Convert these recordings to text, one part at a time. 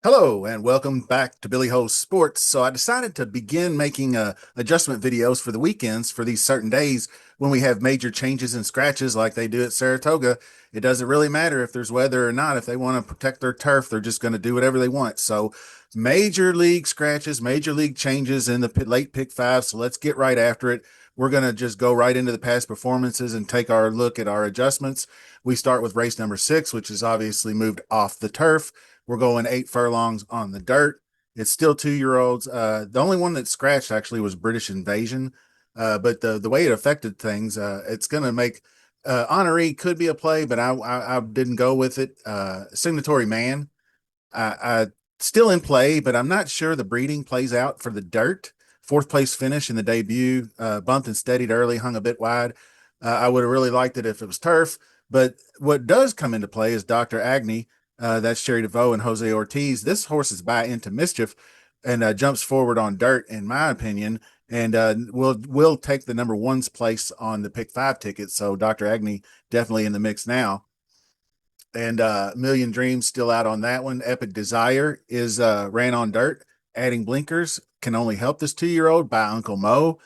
Hello and welcome back to Billy Ho's Sports. So I decided to begin making adjustment videos for the weekends for these certain days when we have major changes and scratches like they do at Saratoga. It doesn't really matter if there's weather or not. If they want to protect their turf, they're just going to do whatever they want. So major league scratches, major league changes in the late pick five. So let's get right after it. We're going to just go right into the past performances and take our look at our adjustments. We start with race number 6, which is obviously moved off the turf. We're going 8 furlongs on the dirt. It's still 2-year-olds. The only one that scratched actually was British Invasion. But the way it affected things, it's going to make Honoree could be a play, but I didn't go with it. Signatory Man, I still in play, but I'm not sure the breeding plays out for the dirt. Fourth place finish in the debut, bumped and steadied early, hung a bit wide. I would have really liked it if it was turf. But what does come into play is Dr. Agni. That's Cherry DeVoe and Jose Ortiz. This horse is by Into Mischief and jumps forward on dirt, in my opinion, and will take the number one's place on the pick five ticket. So Dr. Agni definitely in the mix now. And Million Dreams still out on that one. Epic Desire is ran on dirt. Adding blinkers can only help this 2-year-old by Uncle Mo.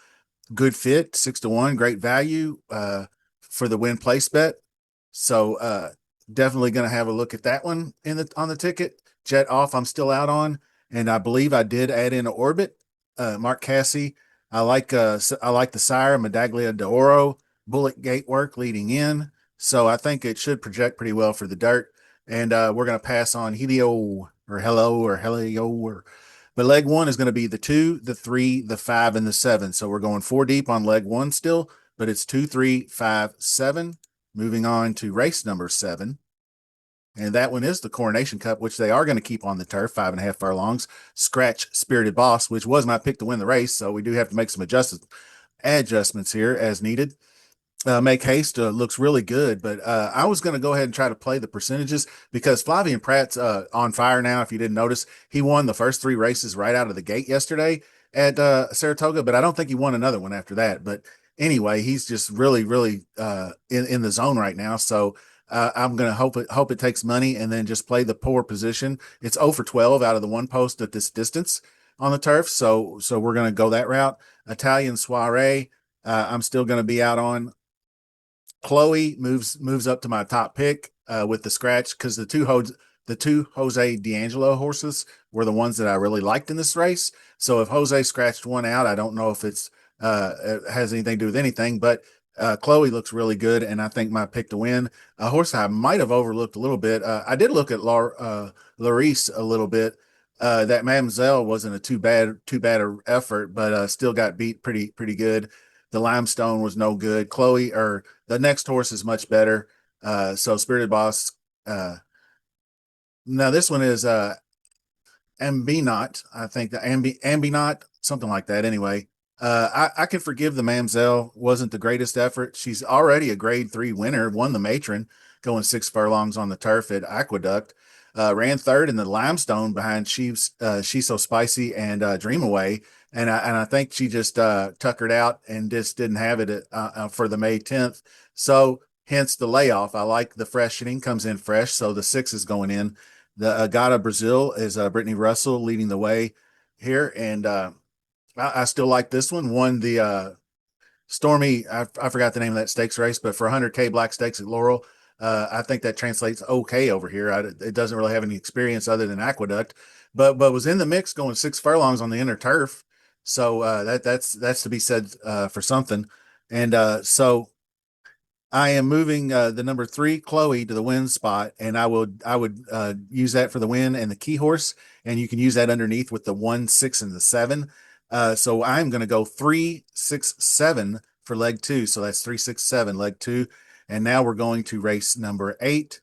Good fit, 6-1, great value for the win place bet. So definitely going to have a look at that one on the ticket. Jet Off, I'm still out on, and I believe I did add in an Orbit. Mark Cassie, I like the Sire Medaglia d'Oro Bullet Gate work leading in, so I think it should project pretty well for the dirt. And we're going to pass on Helio or Hello or Helio or. But leg one is going to be the 2, the 3, the 5, and the 7. So we're going 4 deep on leg one still, but it's 2, 3, 5, 7. Moving on to race number 7. And that one is the Coronation Cup, which they are going to keep on the turf, 5.5 furlongs. Scratch Spirited Boss, which was my pick to win the race. So we do have to make some adjustments here as needed. Make Haste looks really good, but I was going to go ahead and try to play the percentages because Flavian Pratt's on fire now. If you didn't notice, he won the first 3 races right out of the gate yesterday at Saratoga, but I don't think he won another one after that. But anyway, he's just really, really in the zone right now. So I'm going to hope it takes money and then just play the poor position. It's 0 for 12 out of the one post at this distance on the turf. So we're going to go that route. Italian Soiree, I'm still going to be out on. Chloe moves up to my top pick with the scratch because the two Jose D'Angelo horses were the ones that I really liked in this race. So if Jose scratched one out, I don't know if it has anything to do with anything, but Chloe looks really good, and I think my pick to win. A horse I might have overlooked a little bit. I did look at Larice a little bit. That Mademoiselle wasn't a too bad effort, but still got beat pretty good. The Limestone was no good. Chloe or the next horse is much better. So Spirited Boss. Now this one is Ambinot. I think the Ambinot, something like that. Anyway, I can forgive the Mamselle. Wasn't the greatest effort. She's already a grade 3 winner. Won the matron, going 6 furlongs on the turf at Aqueduct. Ran third in the Limestone behind She's So Spicy and Dream Away. And I think she just tuckered out and just didn't have it for the May 10th. So hence the layoff. I like the freshening, comes in fresh. So the 6 is going in. The Agata Brazil is Brittany Russell leading the way here. And I still like this one. Won the Stormy, I forgot the name of that stakes race, but for 100K Black Stakes at Laurel, I think that translates okay over here. It doesn't really have any experience other than Aqueduct, but was in the mix going 6 furlongs on the inner turf. So that's to be said for something. And so I am moving the number 3 Chloe to the win spot, and I would use that for the win and the key horse, and you can use that underneath with the 1, 6, and the 7. So I'm going to go 3, 6, 7 for leg 2. So that's 3, 6, 7 leg 2, and now we're going to race number 8,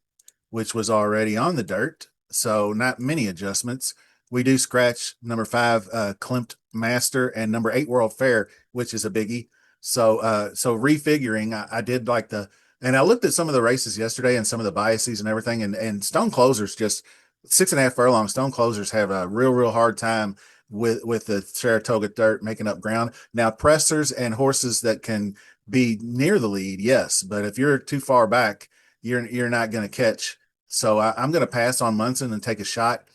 which was already on the dirt. So not many adjustments. We do scratch number 5 Klimt Master and number 8 World Fair, which is a biggie. So refiguring, I did like and I looked at some of the races yesterday and some of the biases and everything, and Stone Closers just 6.5 furlongs. Stone Closers have a real hard time with the Saratoga dirt making up ground. Now pressers and horses that can be near the lead, yes, but if you're too far back, you're not going to catch. So I'm going to pass on Munson and take a shot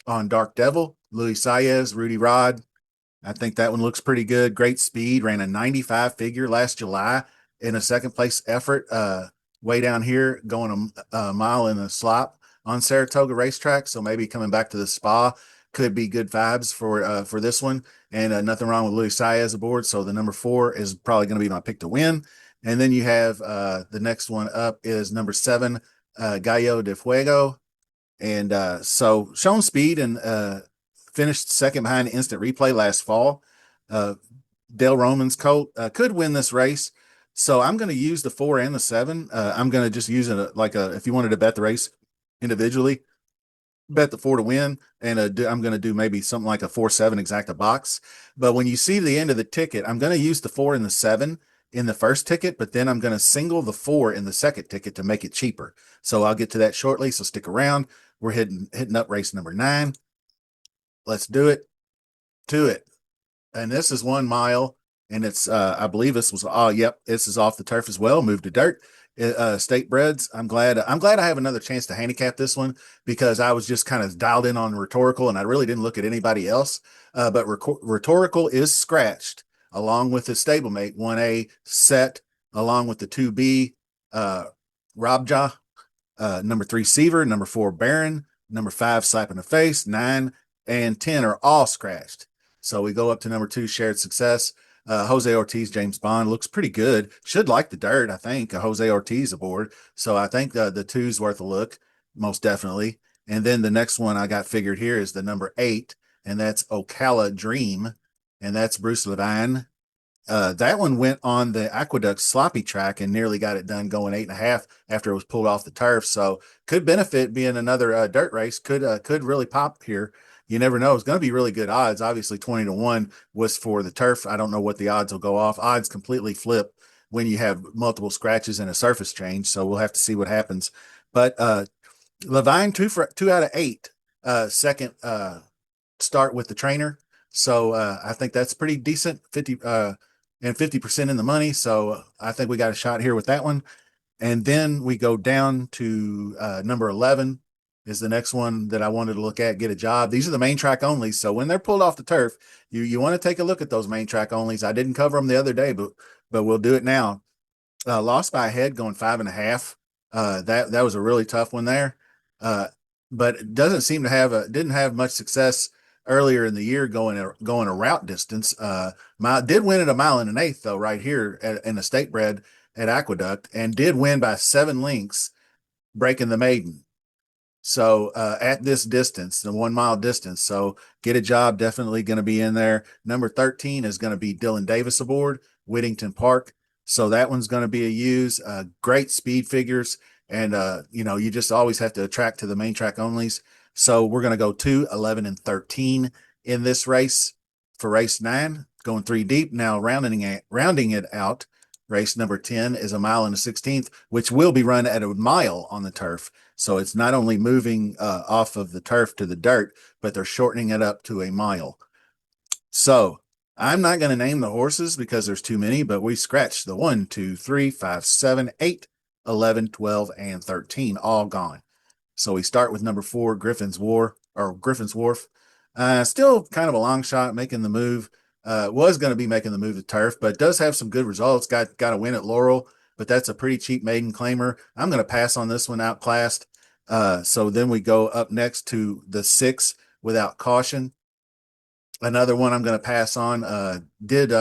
on Dark Devil, Luis Saez, Rudy Rod. I think that one looks pretty good. Great speed. Ran a 95 figure last July in a second place effort. Way down here, going a mile in a slop on Saratoga Racetrack. So maybe coming back to the spa could be good vibes for this one. And nothing wrong with Luis Saez aboard. So the number 4 is probably going to be my pick to win. And then you have the next one up is number 7, Gallo de Fuego. And so shown speed and finished second behind Instant Replay last fall. Uh, Dale Roman's colt could win this race. So I'm going to use the 4 and the 7. I'm going to just use it like if you wanted to bet the race individually, bet the 4 to win. And I'm going to do maybe something like a 4-7 exacta box. But when you see the end of the ticket, I'm going to use the 4 and the 7 in the first ticket, but then I'm going to single the 4 in the second ticket to make it cheaper. So I'll get to that shortly. So stick around. We're hitting up race number 9. Let's do it. To it. And this is 1 mile, and it's I believe this was yep, this is off the turf as well. Moved to dirt. State breds. I'm glad I have another chance to handicap this one because I was just kind of dialed in on rhetorical and I really didn't look at anybody else. But rhetorical is scratched along with the stablemate 1A set along with the 2B Robja, number 3 Seaver, number 4 Baron, number 5 Slap in the Face, 9 and 10 are all scratched. So we go up to number 2 Shared Success. Jose Ortiz, James Bond looks pretty good. Should like the dirt, I think. Jose Ortiz aboard. So I think the 2's worth a look, most definitely. And then the next one I got figured here is the number 8, and that's Ocala Dream, and that's Bruce Levine. That one went on the Aqueduct sloppy track and nearly got it done going 8.5 after it was pulled off the turf. So could benefit being another dirt race. Could really pop here. You never know. It's going to be really good odds. Obviously, 20-1 was for the turf. I don't know what the odds will go off. Odds completely flip when you have multiple scratches and a surface change. So we'll have to see what happens. But Levine 2 out of 8. Second start with the trainer. So I think that's pretty decent. 50 and 50% in the money. So I think we got a shot here with that one. And then we go down to number 11 is the next one that I wanted to look at, get a job. These are the main track onlys. So when they're pulled off the turf, you want to take a look at those main track onlys. I didn't cover them the other day, but we'll do it now. Lost by a head going 5.5. That was a really tough one there. But it doesn't seem to didn't have much success earlier in the year going a route distance. Did win at 1.125 though, right here in the state bred at Aqueduct, and did win by 7 lengths, breaking the maiden. So at this distance, the 1 mile distance, so get a job, definitely going to be in there. Number 13 is going to be Dylan Davis aboard, Whittington Park. So that one's going to be a use. Great speed figures, and you just always have to attract to the main track onlys. So we're going to go 2, 11, and 13 in this race for race 9, going 3 deep. Now rounding it out, race number 10 is 1.116, which will be run at a mile on the turf. So it's not only moving off of the turf to the dirt, but they're shortening it up to a mile. So I'm not going to name the horses because there's too many, but we scratched the 1, 2, 3, 5, 7, 8, 11, 12, and 13, all gone. So we start with number 4, Griffin's Wharf. Still kind of a long shot making the move. Was going to be making the move to turf, but does have some good results. Got a win at Laurel, but that's a pretty cheap maiden claimer. I'm going to pass on this one, outclassed. So then we go up next to the 6 Without Caution. Another one I'm going to pass on. Did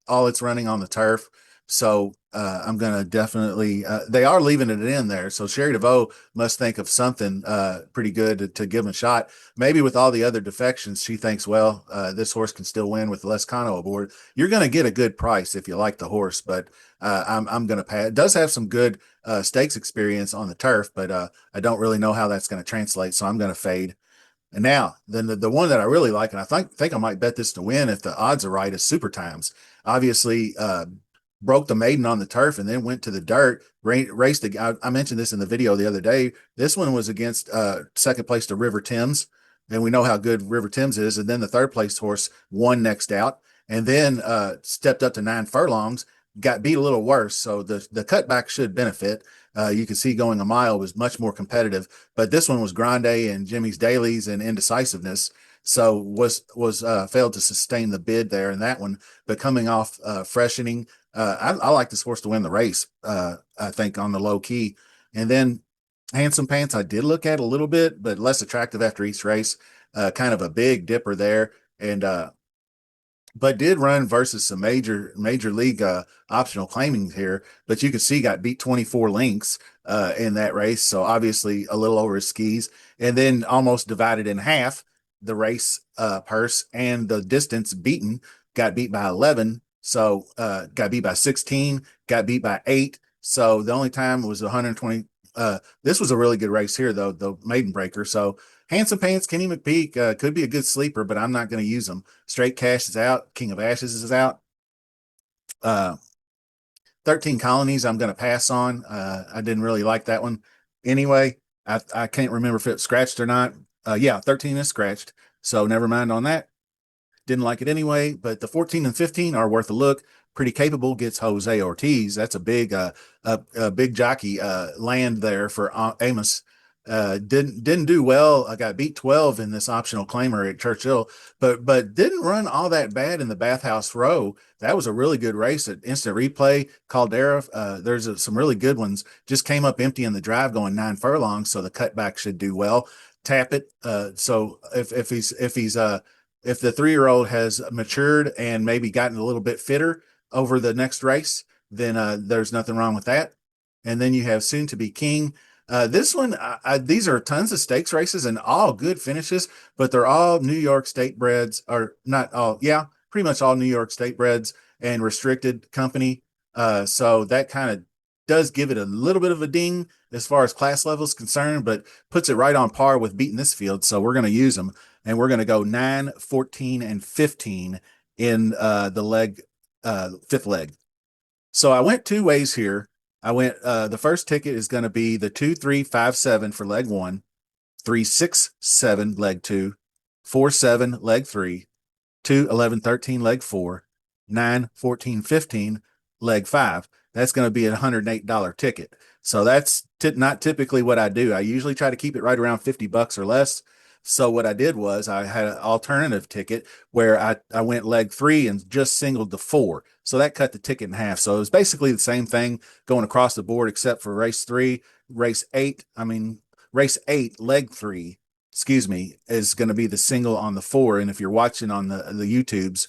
all its running on the turf. So I'm going to definitely, they are leaving it in there. So Sherry DeVoe must think of something pretty good to give him a shot. Maybe with all the other defections, she thinks, well, this horse can still win with Lescano aboard. You're going to get a good price if you like the horse, but I'm going to pass. It does have some good stakes experience on the turf, but I don't really know how that's going to translate. So I'm going to fade. And now, then the one that I really like, and I think I might bet this to win if the odds are right, is Super Times. Obviously, broke the maiden on the turf and then went to the dirt, raced. I mentioned this in the video the other day. This one was against second place to River Thames, and we know how good River Thames is. And then the third place horse won next out, and then stepped up to 9 furlongs, got beat a little worse. So the cutback should benefit. You can see going a mile was much more competitive, but this one was grande and Jimmy's dailies and indecisiveness. So was failed to sustain the bid there in that one. But coming off freshening, I like this horse to win the race. I think on the low key, and then Handsome Pants I did look at a little bit, but less attractive after each race. Kind of a big dipper there, and but did run versus some major league optional claimings here. But you can see got beat 24 lengths in that race, so obviously a little over his skis, and then almost divided in half the race purse and the distance beaten. Got beat by 11, so got beat by 16, got beat by 8. So the only time was 120. This was a really good race here, though, the maiden breaker. So Handsome Pants, Kenny McPeak could be a good sleeper, but I'm not going to use them. Straight Cash is out. King of Ashes is out. Uh, 13 Colonies, I'm going to pass on. I didn't really like that one. Anyway, I can't remember if it scratched or not. Yeah, 13 is scratched. So never mind on that. Didn't like it anyway, but the 14 and 15 are worth a look. Pretty Capable gets Jose Ortiz. That's a big jockey land there for Amos. Didn't do well. I got beat 12 in this optional claimer at Churchill, but didn't run all that bad in the Bathhouse Row. That was a really good race at Instant Replay. Caldera, there's some really good ones. Just came up empty in the drive going 9 furlongs, so the cutback should do well. Tap it. So if the 3-year-old has matured and maybe gotten a little bit fitter over the next race, then there's nothing wrong with that. And then you have Soon to Be King. This one, these are tons of stakes races and all good finishes, but they're all New York State breds, or not all, yeah, pretty much all New York State breds and restricted company. So that kind of does give it a little bit of a ding as far as class level is concerned, but puts it right on par with beating this field. So we're going to use them, and we're going to go 9, 14, and 15 in the fifth leg. So I went two ways here. I went the first ticket is going to be the 2, 3, 5, 7 for leg 1, 3, 6, 7 leg 2, 4, 7 leg 3, 2, 11, 13 leg 4, 9, 14, 15 leg 5. That's going to be a $108 ticket. So that's not typically what I do. I usually try to keep it right around $50 or less. So what I did was I had an alternative ticket where I went leg 3 and just singled the 4. So that cut the ticket in half. So it was basically the same thing going across the board, except for race 3, race 8, leg 3, excuse me, is going to be the single on the 4. And if you're watching on the YouTubes,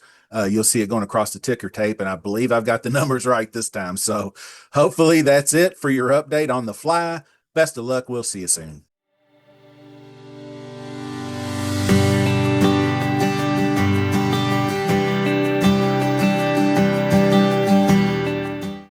you'll see it going across the ticker tape. And I believe I've got the numbers right this time. So hopefully that's it for your update on the fly. Best of luck. We'll see you soon.